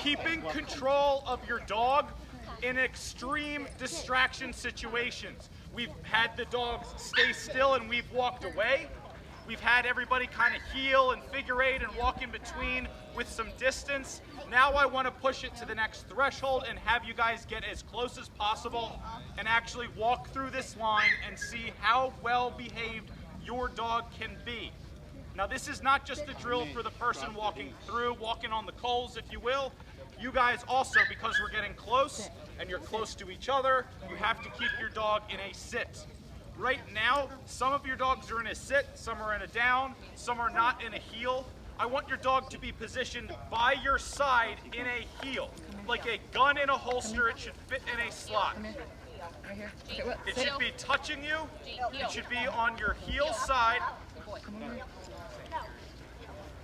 keeping control of your dog in extreme distraction situations. We've had the dogs stay still and we've walked away. We've had everybody kind of heel and figure eight and walk in between with some distance. Now I want to push it to the next threshold and have you guys get as close as possible and actually walk through this line and see how well behaved your dog can be. Now this is not just a drill for the person walking through, walking on the coals, if you will. You guys also, because we're getting close and you're close to each other, you have to keep your dog in a sit. Right now, some of your dogs are in a sit, some are in a down, some are not in a heel. I want your dog to be positioned by your side in a heel. Like a gun in a holster, it should fit in a slot. Right here. It should be touching you, it should be on your heel side.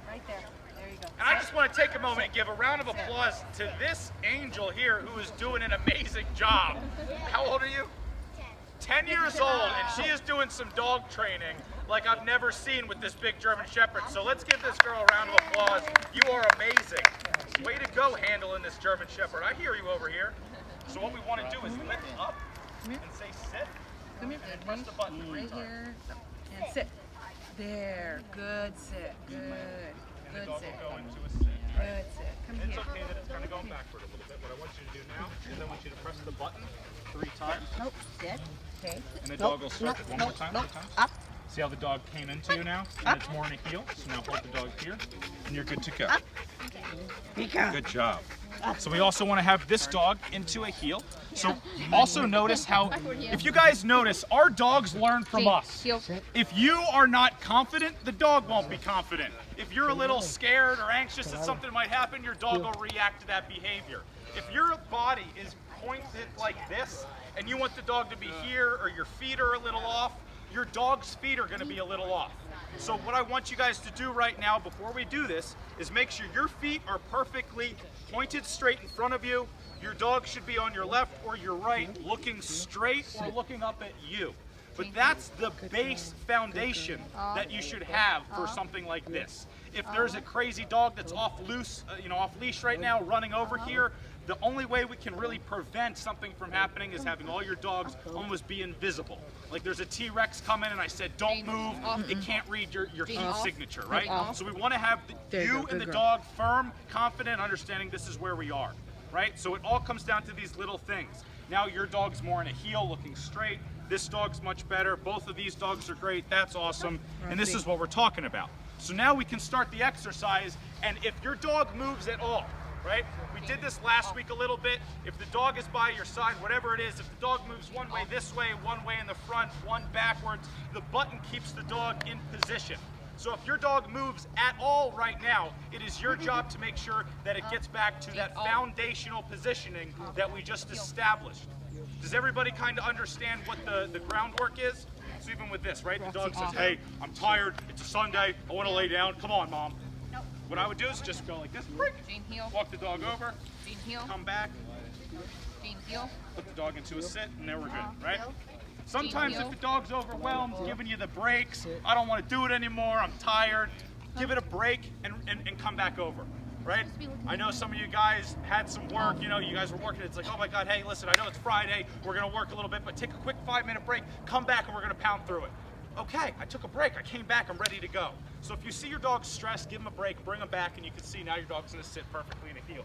Right there. There you go. And I just want to take a moment and give a round of applause to this angel here who is doing an amazing job. How old are you? 10 years old, and she is doing some dog training like I've never seen with this big German Shepherd. So let's give this girl a round of applause. You are amazing. Way to go handling this German Shepherd. I hear you over here. So what we want to do is lift up and say sit. Come here. And press the button 3 Right times. here. And sit. There. Good sit. Good. And the Good dog sit. will go into a sit. Good sit. Come It's here. okay that it's kind of going backward a little bit. What I want you to do now is I want you to press the button 3 times. Nope. Sit. Okay. And the dog will start it one more time. 3 times. Up. See how the dog came into you now? And it's more in a heel. So now hold the dog here, and you're good to go. Good job. So we also want to have this dog into a heel. So also notice how, if you guys notice, our dogs learn from us. If you are not confident, the dog won't be confident. If you're a little scared or anxious that something might happen, your dog will react to that behavior. If your body is pointed like this, and you want the dog to be here, or your feet are a little off, your dog's feet are going to be a little off. So what I want you guys to do right now before we do this is make sure your feet are perfectly pointed straight in front of you. Your dog should be on your left or your right, looking straight or looking up at you. But that's the base foundation that you should have for something like this. If there's a crazy dog that's off loose, off leash right now, running over here, the only way we can really prevent something from happening is having all your dogs almost be invisible. Like there's a T-Rex coming and I said, don't move, it can't read your heel signature, right? So we want to have you and the dog firm, confident, understanding this is where we are, right? So it all comes down to these little things. Now your dog's more in a heel, looking straight. This dog's much better. Both of these dogs are great. That's awesome. And this is what we're talking about. So now we can start the exercise, and if your dog moves at all, right? We did this last week a little bit. If the dog is by your side, whatever it is, if the dog moves one way this way, one way in the front, one backwards, the button keeps the dog in position. So if your dog moves at all right now, it is your job to make sure that it gets back to that foundational positioning that we just established. Does everybody kind of understand what the groundwork is? So even with this, right? The dog says, hey, I'm tired, it's a Sunday, I want to lay down, come on, Mom. What I would do is just go like this, walk the dog over, come back, put the dog into a sit, and there we're good, right? Sometimes if the dog's overwhelmed, giving you the breaks, I don't want to do it anymore, I'm tired, give it a break and come back over, right? I know some of you guys had some work, you guys were working, it's like, oh my God, hey, listen, I know it's Friday, we're going to work a little bit, but take a quick 5-minute break, come back and we're going to pound through it. Okay, I took a break, I came back, I'm ready to go. So if you see your dog stressed, give him a break, bring him back, and you can see now your dog's going to sit perfectly in a heel.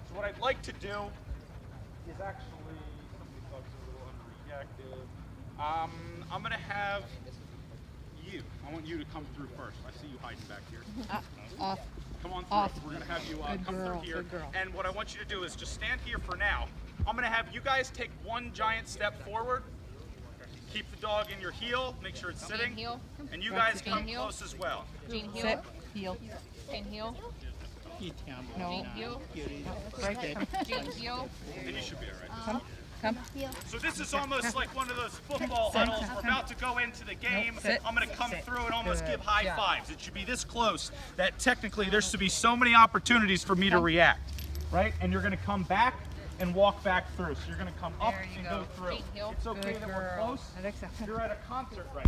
So what I'd like to do is actually, some of these dogs are a little underreactive. I'm going to have you. I want you to come through first. I see you hiding back here. Off. Come on through. We're going to have you come through here. And what I want you to do is just stand here for now. I'm going to have you guys take one giant step forward. Keep the dog in your heel. Make sure it's sitting. And you guys come close as well. Sit. Heel. Heel. No. Heel. Right there. Heel. And you should be all right. Come. So this is almost like one of those football huddles. We're about to go into the game. I'm going to come through and almost give high fives. It should be this close that technically there should be so many opportunities for me to react, right? And you're going to come back and walk back through. So you're going to come up and go through. It's okay that we're close. You're at a concert right